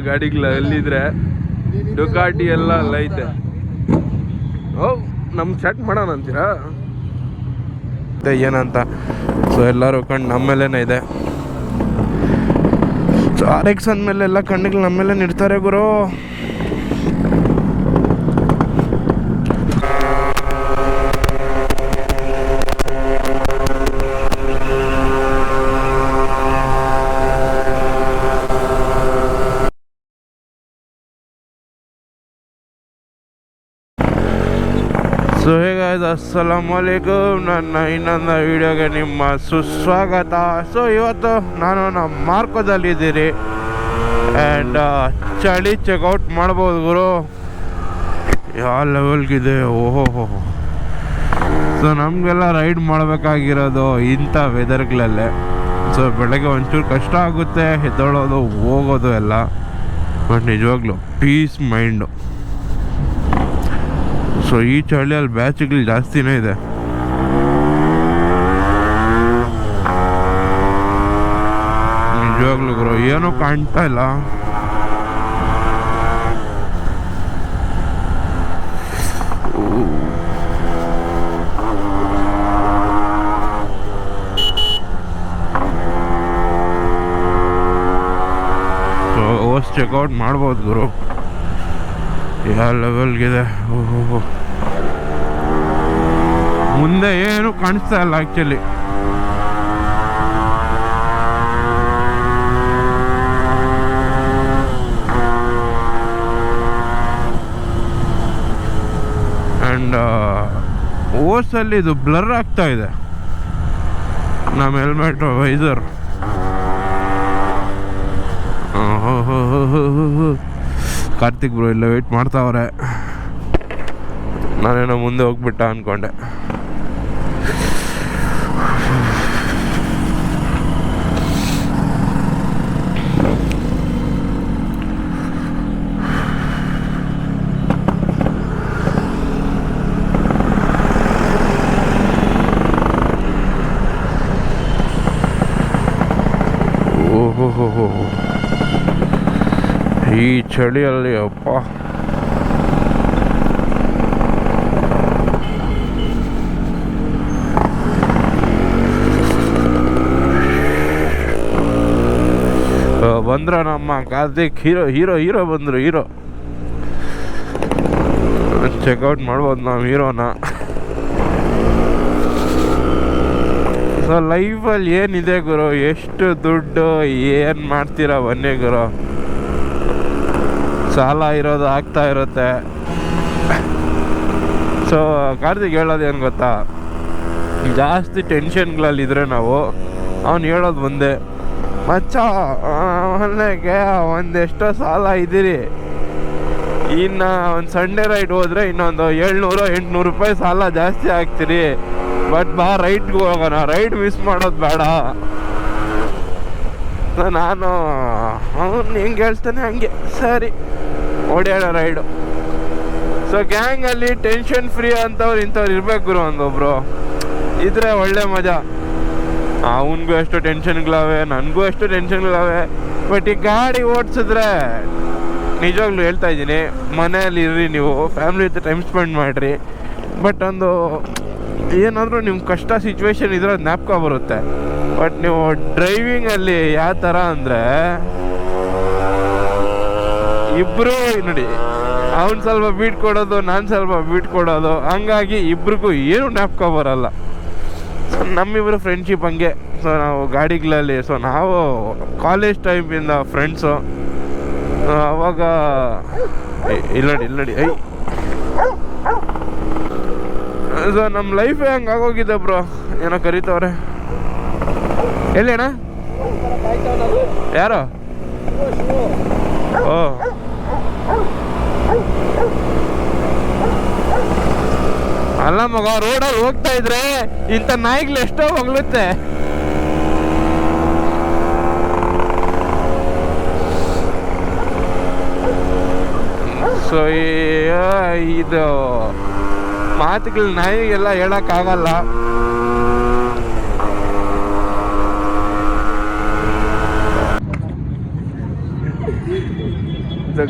ಗಾಡಿಗಳು ಅಲ್ಲಿದ್ರೆ. ಡುಕಾಟಿ ಎಲ್ಲ ಅಲ್ಲೈತೆ. ಓ ನಮ್ಮ ಸ್ಟಾರ್ಟ್ ಮಾಡೋಣ ಅಂತೀರಾ ಏನಂತ? ಸೊ ಎಲ್ಲರೂ ಕಣ್ಣು ನಮ್ಮ ಮೇಲೇನೆ ಇದೆ. ಸೊ RX ಅಂದಮೇಲೆ ಎಲ್ಲ ಕಣ್ಣಿಗೆ ನಮ್ಮ ಮೇಲೆ ಇಡ್ತಾರೆ ಗುರು. ಸೊ ಹೇಗೆ ಅಸ್ಸಲಾಮು ಅಲೈಕುಮ್, ನನ್ನ ಇನ್ನೊಂದು ವಿಡಿಯೋಗೆ ನಿಮ್ಮ ಸುಸ್ವಾಗತ. ಸೊ ಇವತ್ತು ನಾನು ನಮ್ಮ ಮಾರ್ಕೋದಲ್ಲಿದ್ದೀನಿ ಆ್ಯಂಡ್ ಚಳಿ ಚೆಕ್ಔಟ್ ಮಾಡ್ಬೋದು ಗುರು. ಯಾವ ಲೆವೆಲ್ಗಿದೆ, ಓಹೋ. ಸೊ ನಮಗೆಲ್ಲ ರೈಡ್ ಮಾಡಬೇಕಾಗಿರೋದು ಇಂಥ ವೆದರ್ಗಳಲ್ಲೇ. ಸೊ ಬೆಳಗ್ಗೆ ಒಂಚೂರು ಕಷ್ಟ ಆಗುತ್ತೆ ಎದ್ದೊಳೋದು ಹೋಗೋದು ಎಲ್ಲ, ಬಟ್ ನಿಜವಾಗ್ಲೂ ಪೀಸ್ ಮೈಂಡು. ಸೊ ಈ ಚಳಿಯಲ್ಲಿ ಬ್ಯಾಚ್ಗಳು ಜಾಸ್ತಿನೇ ಇದೆ. ನಿಜವಾಗ್ಲೂ ಗುರು ಏನೂ ಕಾಣ್ತಾ ಇಲ್ಲ. ಸೊ ಓಸ್ ಚೆಕ್ಔಟ್ ಮಾಡ್ಬೋದು ಗುರು, ಯಾವ ಲೆವೆಲ್ಗಿದೆ. ಓಹೋ ಮುಂದೆ ಏನು ಕಾಣಿಸ್ತಾ ಇಲ್ಲ ಆ್ಯಕ್ಚುಲಿ. ಆ್ಯಂಡ್ ಓಸಲ್ಲಿ ಇದು ಬ್ಲರ್ ಆಗ್ತಾ ಇದೆ ನಮ್ಮ ಹೆಲ್ಮೆಟ್ ವೈಸರ್. ಕಾರ್ತಿಕ್ ಬ್ರೋ ಇಲ್ಲ ವೆಯ್ಟ್ ಮಾಡ್ತಾವ್ರೆ. ನಾನೇನೋ ಮುಂದೆ ಹೋಗ್ಬಿಟ್ಟ ಅಂದ್ಕೊಂಡೆ. ಓಹೋ ಈ ಚಳಿಯಲ್ಲಿ ಅಪ್ಪ. ಬಂದ್ರ ನಮ್ಮ ಕಾರ್ತಿಕ್ ಹೀರೋ ಬಂದರು. ಹೀರೋ ಚೆಕ್ಔಟ್ ಮಾಡ್ಬೋದು ನಾವು ಹೀರೋನ. ಸೊ ಲೈಫಲ್ಲಿ ಏನಿದೆ ಗುರು, ಎಷ್ಟು ದುಡ್ಡು ಏನು ಮಾಡ್ತೀರಾ ಬನ್ನಿ ಗುರು. ಸಾಲ ಇರೋದು ಆಗ್ತಾ ಇರುತ್ತೆ. ಸೊ ಕಾರ್ತಿಕ್ ಹೇಳೋದೇನು ಗೊತ್ತಾ, ಜಾಸ್ತಿ ಟೆನ್ಷನ್ಗಳಲ್ಲಿದ್ದರೆ ನಾವು ಅವ್ನು ಹೇಳೋದು ಒಂದೇ, ಮಚ್ಚ ಮನೆಗೆ ಒಂದೆಷ್ಟೋ ಸಾಲ ಇದ್ದೀರಿ, ಇನ್ನು ಒಂದು ಸಂಡೇ ರೈಡ್ ಹೋದರೆ ಇನ್ನೊಂದು 700-800 ರೂಪಾಯಿ ಸಾಲ ಜಾಸ್ತಿ ಆಗ್ತೀರಿ, ಬಟ್ ಬಾ ರೈಡ್ಗೆ ಹೋಗೋಣ, ರೈಡ್ ಮಿಸ್ ಮಾಡೋದು ಬೇಡ. ನಾನು ಅವನು ಹೆಂಗೆ ಹೇಳ್ತಾನೆ ಹಂಗೆ ಸರಿ ಓಡ್ಯಾಡ ರೈಡು. ಸೊ ಗ್ಯಾಂಗಲ್ಲಿ ಟೆನ್ಷನ್ ಫ್ರೀ ಅಂತವ್ರು ಇಂಥವ್ರು ಇರ್ಬೇಕು ಗುರು. ಒಂದೊಬ್ರು ಇದ್ರೆ ಒಳ್ಳೆ ಮಜಾ. ಅವನಿಗೂ ಎಷ್ಟು ಟೆನ್ಷನ್ಗಳವೆ, ನನಗೂ ಎಷ್ಟು ಟೆನ್ಷನ್ಗಳವೆ. ಬಟ್ ಈ ಗಾಡಿ ಓಡಿಸಿದ್ರೆ ನಿಜವಾಗ್ಲೂ ಹೇಳ್ತಾ ಇದ್ದೀನಿ, ಮನೆಯಲ್ಲಿ ಇರ್ರಿ ನೀವು, ಫ್ಯಾಮ್ಲಿ ಜೊತೆ ಟೈಮ್ ಸ್ಪೆಂಡ್ ಮಾಡಿರಿ. ಬಟ್ ಒಂದು ಏನಾದರೂ ನಿಮ್ಮ ಕಷ್ಟ ಸಿಚುವೇಶನ್ ಇದ್ರೆ ಅದು ಜ್ಞಾಪಕ ಬರುತ್ತೆ. ಬಟ್ ನೀವು ಡ್ರೈವಿಂಗಲ್ಲಿ ಯಾವ ಥರ ಅಂದರೆ ಇಬ್ಬರು ನೋಡಿ, ಅವ್ನು ಸ್ವಲ್ಪ ಬೀಟ್ ಕೊಡೋದು, ನಾನು ಸ್ವಲ್ಪ ಬೀಟ್ ಕೊಡೋದು, ಹಂಗಾಗಿ ಇಬ್ರಿಗೂ ಏನು ಜ್ಞಾಪಕ ಬರಲ್ಲ. ನಮ್ಮಿಬ್ಬರು ಫ್ರೆಂಡ್ಶಿಪ್ ಹಂಗೆ. ಸೊ ನಾವು ಗಾಡಿಗಳಲ್ಲಿ, ಸೊ ನಾವು ಕಾಲೇಜ್ ಟೈಮಿಂದ ಫ್ರೆಂಡ್ಸು. ಅವಾಗ ಇಲ್ಲಡಿ ಐ ಸೊ ನಮ್ಮ ಲೈಫೇ ಹಂಗೆ ಆಗೋಗಿದೆ ಬ್ರೋ. ಏನೋ ಕರೀತವ್ರೆ. ಎಲ್ಲಿ ಅಣ್ಣ? ಯಾರು? ಓ ಅಲ್ಲ ಮಗ, ರೋಡಲ್ಲಿ ಹೋಗ್ತಾ ಇದ್ರೆ ಇಂಥ ನಾಯಿಗಳು ಎಷ್ಟೋ ಹೊಗಳುತ್ತೆ. ಸೊ ಇದು ಮಾತುಗಳು ನಾಯಿಗೆಲ್ಲ ಹೇಳಕ್ಕಾಗಲ್ಲ.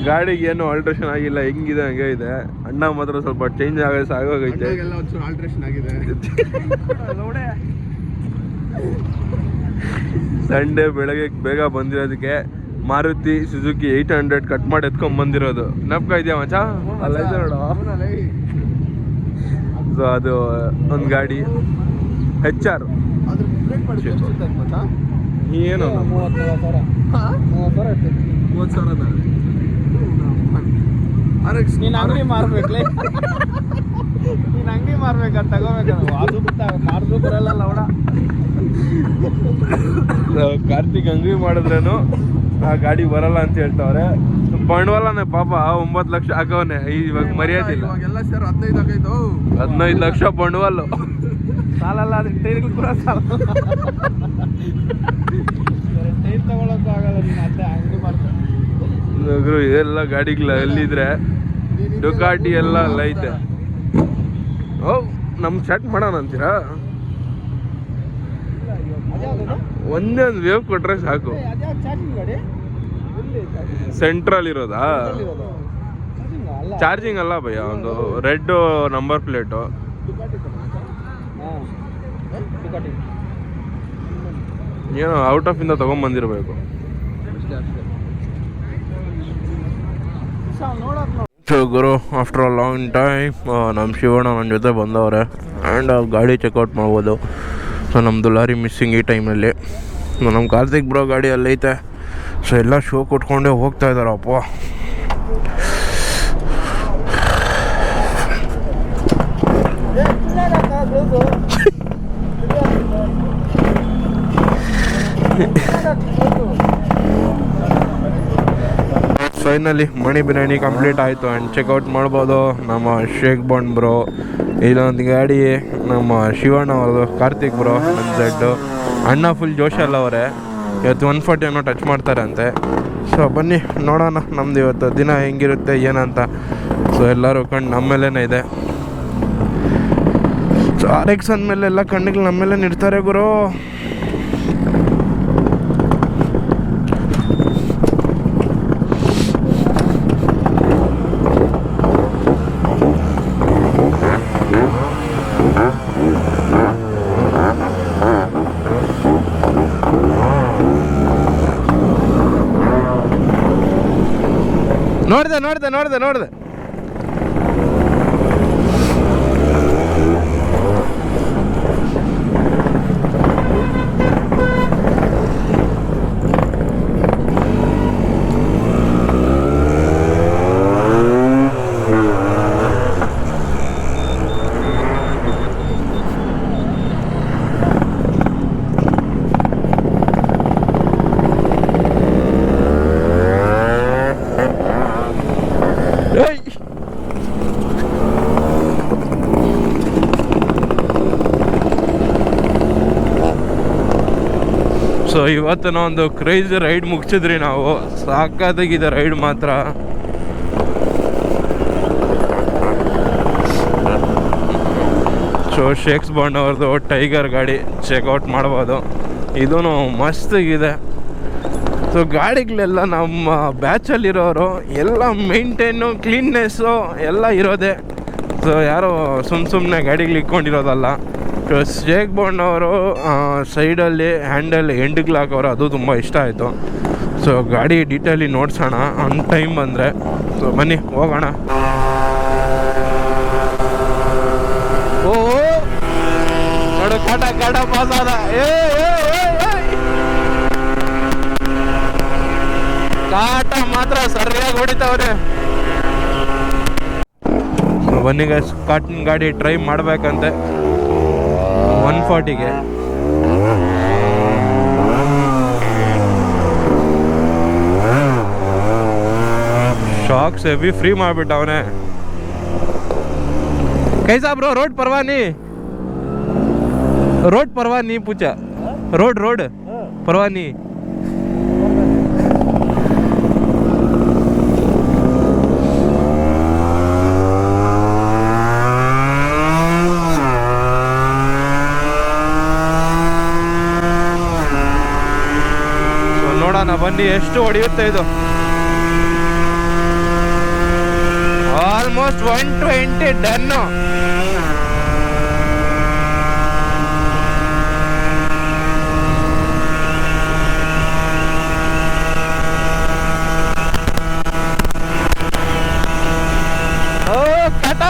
ಗಾಡಿಗೆ ಏನು ಆಲ್ಟ್ರೇಷನ್ ಆಗಿಲ್ಲ, ಹೆಂಗಿದೆ ಹಂಗೆ ಇದೆ. ಅಣ್ಣ ಮಾತ್ರ ಸ್ವಲ್ಪ ಚೇಂಜ್ ಆಗೋಗೈತೆ. ಆಲ್ಟ್ರೇಷನ್ ಆಗಿದೆ. ಸಂಡೇ ಬೆಳಗ್ಗೆ ಬೇಗ ಬಂದಿರೋದಕ್ಕೆ ಮಾರುತಿ ಸುಜುಕಿ 800 ಕಟ್ ಮಾಡಿ ಎತ್ಕೊಂಡ್ ಬಂದಿರೋದು. ನಪ್ಕ ಇದೆಯಾ ಮಚ? ಅಲ್ಲ ಇದೆ ನೋಡು. ಸೊ ಅದು ಒಂದು ಗಾಡಿ HR. ಏನು 30,000 ನೀನು ಅಂಗಡಿ ಮಾರ್ಬೇಕಲೇ, ನೀನು ಅಂಗಡಿ ಮಾರ್ಬೇಕಂತ ತಗೋಬೇಕು. ಅದು ಮಾರ್ದು ಬರಲ್ಲ ಅವಡ. ಕಾರ್ತಿಕ್ ಅಂಗಡಿ ಮಾಡಿದ್ರೇನು ಆ ಗಾಡಿ ಬರಲ್ಲ ಅಂತ ಹೇಳ್ತಾವ್ರೆ. ಬಂಡವಾಳನೇ ಪಾಪ 9 ಲಕ್ಷ ಹಾಕವನೆ. ಇವಾಗ ಮರ್ಯಾದಿಲ್ಲ. 15 ಲಕ್ಷ ಬಂಡವಾಳ ಸಾಲಲ್ಲ. ಅದು ಟೈರ್ಗಳು ಕೂಡ ಸಾಲ. ಟೈರ್ ತಗೊಳಕ್ಕೂ ಆಗಲ್ಲ. ನೀನು ಅದೇ ಅಂಗಡಿ ಮಾಡ್ತಾರೆ. ಎಲ್ಲ ಗಾಡಿಗಳು ಎಲ್ಲಿದ್ರೆ ಡುಕಾಟಿ ಎಲ್ಲ ಅಲ್ಲ ಐತೆ. ಓ ನಮ್ ಸೆಟ್ ಮಾಡೋಣ ಅಂತೀರಾ? ಒಂದೇ ಒಂದು ವೇವ್ ಕೊಟ್ರೆ ಸಾಕು. ಸೆಂಟ್ರಲ್ ಇರೋದಾ? ಚಾರ್ಜಿಂಗ್ ಅಲ್ಲ ಭಯ್ಯ, ಒಂದು ರೆಡ್ ನಂಬರ್ ಪ್ಲೇಟು. ಏನೋ ಔಟ್ ಆಫ್ ಇಂದ ತಗೊಂಡ್ಬಂದಿರ್ಬೇಕು. ಗುರು ಆಫ್ಟರ್ ಅ ಲಾಂಗ್ ಟೈಮ್ ನಮ್ಮ ಶಿವಣ್ಣ ನನ್ನ ಜೊತೆ ಬಂದವ್ರೆ. ಆ್ಯಂಡ್ ಗಾಡಿ ಚೆಕ್ಔಟ್ ಮಾಡ್ಬೋದು. ಸೊ ನಮ್ಮದು ಲಾರಿ ಮಿಸ್ಸಿಂಗ್ ಈ ಟೈಮಲ್ಲಿ. ನಮ್ಮ ಕಾರ್ತಿಕ್ ಬ್ರೋ ಗಾಡಿ ಅಲ್ಲೈತೆ. ಸೊ ಎಲ್ಲ ಶೋ ಕೊಟ್ಕೊಂಡೇ ಹೋಗ್ತಾ ಇದ್ದಾರಪ್ಪ. ಫೈನಲಿ ಮಣಿ ಬಿರಿಯಾನಿ ಕಂಪ್ಲೀಟ್ ಆಯಿತು ಆ್ಯಂಡ್ ಚೆಕ್ಔಟ್ ಮಾಡ್ಬೋದು. ನಮ್ಮ ಶೇಕ್ ಬಾಂಡ್ ಬ್ರೋ, ಇಲ್ಲೊಂದು ಗಾಡಿ ನಮ್ಮ ಶಿವಣ್ಣ ಅವ್ರದ್ದು, ಕಾರ್ತಿಕ್ ಬ್ರೋ ನನ್ನ ಜಡ್ಡು, ಅಣ್ಣ ಫುಲ್ ಜೋಶಲ್ಲ ಅವರೇ. ಇವತ್ತು 140 ಏನೋ ಟಚ್ ಮಾಡ್ತಾರಂತೆ. ಸೊ ಬನ್ನಿ ನೋಡೋಣ ನಮ್ದು ಇವತ್ತು ದಿನ ಹೆಂಗಿರುತ್ತೆ ಏನಂತ. ಸೊ ಎಲ್ಲರೂ ಕಣ್ಣು ನಮ್ಮ ಮೇಲೇ ಇದೆ. ಸೊ RX ಅಂದಮೇಲೆ ಎಲ್ಲ ಕಣ್ಣಿಗೆ ನಮ್ಮ ಮೇಲೆ ನಿಡ್ತಾರೆ ಗುರು. ನೋಡ್ದೆ ಸೊ ಇವತ್ತು ಒಂದು ಕ್ರೇಜ್ ರೈಡ್ ಮುಗಿಸಿದ್ರಿ ನಾವು. ಸಾಕಾಗಿದೆ ರೈಡ್ ಮಾತ್ರ. ಸೊ ಶೇಕ್ಸ್ ಬಾಂಡ್ ಅವ್ರದ್ದು ಟೈಗರ್ ಗಾಡಿ ಚೆಕ್ಔಟ್ ಮಾಡ್ಬೋದು. ಇದೂ ಮಸ್ತಾಗಿದೆ. ಸೊ ಗಾಡಿಗಳೆಲ್ಲ ನಮ್ಮ ಬ್ಯಾಚಲ್ಲಿರೋರು ಎಲ್ಲ ಮೇಂಟೈನು ಕ್ಲೀನ್ನೆಸ್ಸು ಎಲ್ಲ ಇರೋದೆ. ಸೊ ಯಾರೋ ಸುಮ್ಮನೆ ಗಾಡಿಗಳು ಇಟ್ಕೊಂಡಿರೋದಲ್ಲ. ಸೊ ಶೇಕ್ ಬಾಂಡ್ ಅವರು ಸೈಡಲ್ಲಿ ಹ್ಯಾಂಡಲ್ ಎಂಡ್ಗಳು ಹಾಕೋರು, ಅದು ತುಂಬ ಇಷ್ಟ ಆಯಿತು. ಸೊ ಗಾಡಿ ಡೀಟೇಲಿ ನೋಡ್ಸೋಣ ಆನ್ ಟೈಮ್ ಬಂದರೆ. ಸೊ ಬನ್ನಿ ಹೋಗೋಣ. ಓ ನೋಡು ಕಾಟ ಪಾಸ್ ಆದ. ಕಾಟ ಮಾತ್ರ ಸರಿಯಾಗಿ ಹೊಡಿತಾವ್ರೆ. ಬನ್ನಿಗ ಕಾಟನ್ ಗಾಡಿ ಟ್ರೈ ಮಾಡ್ಬೇಕಂತೆ 140ಗೆ. ಶಾಕ್ಸ್ ಹೆವಿ ಫ್ರೀ ಮಾಡಿಬಿಟ್ಟವನೇ. कैसा ब्रो रोड परवानी पूछा. रोड परवानी. ನೋಡೋಣ ಬನ್ನಿ ಎಷ್ಟು ಹೊಡೆಯುತ್ತೆ ಇದು. Almost 120 done. ಕಟ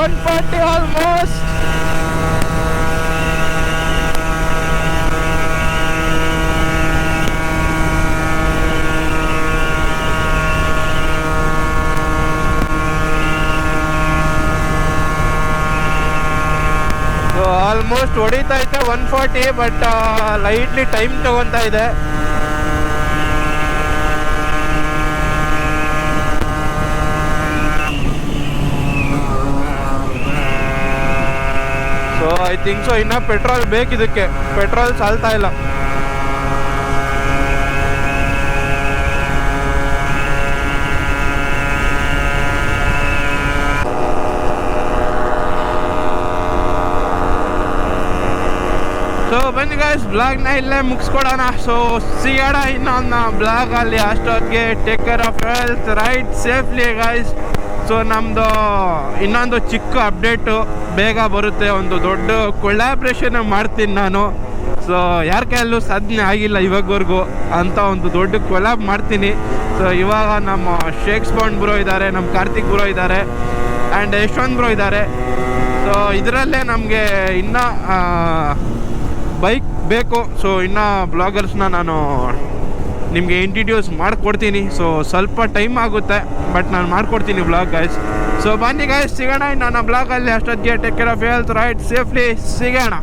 140 ಆಲ್ಮೋಸ್ಟ್. ಆಲ್ಮೋಸ್ಟ್ ಹೊಡಿತಾ ಐತೆ 140, ಬಟ್ ಲೈಟ್ಲಿ ಟೈಮ್ ತಗೊಂತಾ ಇದೆ. ಸೊ ಐ ಥಿಂಕ್ ಸೊ ಇನ್ನ ಪೆಟ್ರೋಲ್ ಬೇಕಿದಕ್ಕೆ, ಪೆಟ್ರೋಲ್ ಸಾಲ್ತಾ ಇಲ್ಲ. ಸೊ ಬನ್ನಿ ಗೈಸ್, ಬ್ಲಾಗ್ನ ಇಲ್ಲೇ ಮುಗಿಸ್ಕೊಡೋಣ. ಸೊ ಸಿಗೋಣ ಇನ್ನೊಂದು ಬ್ಲಾಗಲ್ಲಿ. ಅಷ್ಟೊತ್ತಿಗೆ take care of health, ride safely guys. So ನಮ್ಮದು ಇನ್ನೊಂದು ಚಿಕ್ಕ ಅಪ್ಡೇಟು ಬೇಗ ಬರುತ್ತೆ. ಒಂದು ದೊಡ್ಡ ಕೊಲ್ಯಾಬ್ರೇಷನ್ ಮಾಡ್ತೀನಿ ನಾನು. ಸೊ ಯಾರ ಕೈಯಲ್ಲೂ ಸಾಧನೆ ಆಗಿಲ್ಲ ಇವಾಗವರೆಗೂ ಅಂತ ಒಂದು ದೊಡ್ಡ ಕೊಲ್ಯಾಬ್ ಮಾಡ್ತೀನಿ. ಸೊ ಇವಾಗ ನಮ್ಮ ಶೇಕ್ಸ್ ಬಾಂಡ್ ಬ್ರೋ ಇದ್ದಾರೆ, ನಮ್ಮ ಕಾರ್ತಿಕ್ ಬ್ರೋ ಇದ್ದಾರೆ, ಆ್ಯಂಡ್ ಯಶವಂತ್ ಬ್ರೋ ಇದ್ದಾರೆ. ಸೊ ಇದರಲ್ಲೇ ನಮಗೆ ಇನ್ನೂ ಬೈಕ್ ಬೇಕು. ಸೊ ಇನ್ನು ಬ್ಲಾಗರ್ಸ್ನ ನಾನು ನಿಮಗೆ ಇಂಟ್ರಡ್ಯೂಸ್ ಮಾಡಿಕೊಡ್ತೀನಿ. ಸೊ ಸ್ವಲ್ಪ ಟೈಮ್ ಆಗುತ್ತೆ, ಬಟ್ ನಾನು ಮಾಡಿಕೊಡ್ತೀನಿ ಬ್ಲಾಗ್ ಗೈಸ್. ಸೊ ಬನ್ನಿ ಗೈಸ್, ಸಿಗೋಣ ನನ್ನ ಬ್ಲಾಗಲ್ಲಿ. ಅಷ್ಟೊತ್ತಿಗೆ take care of health, ride safely. ಸಿಗೋಣ.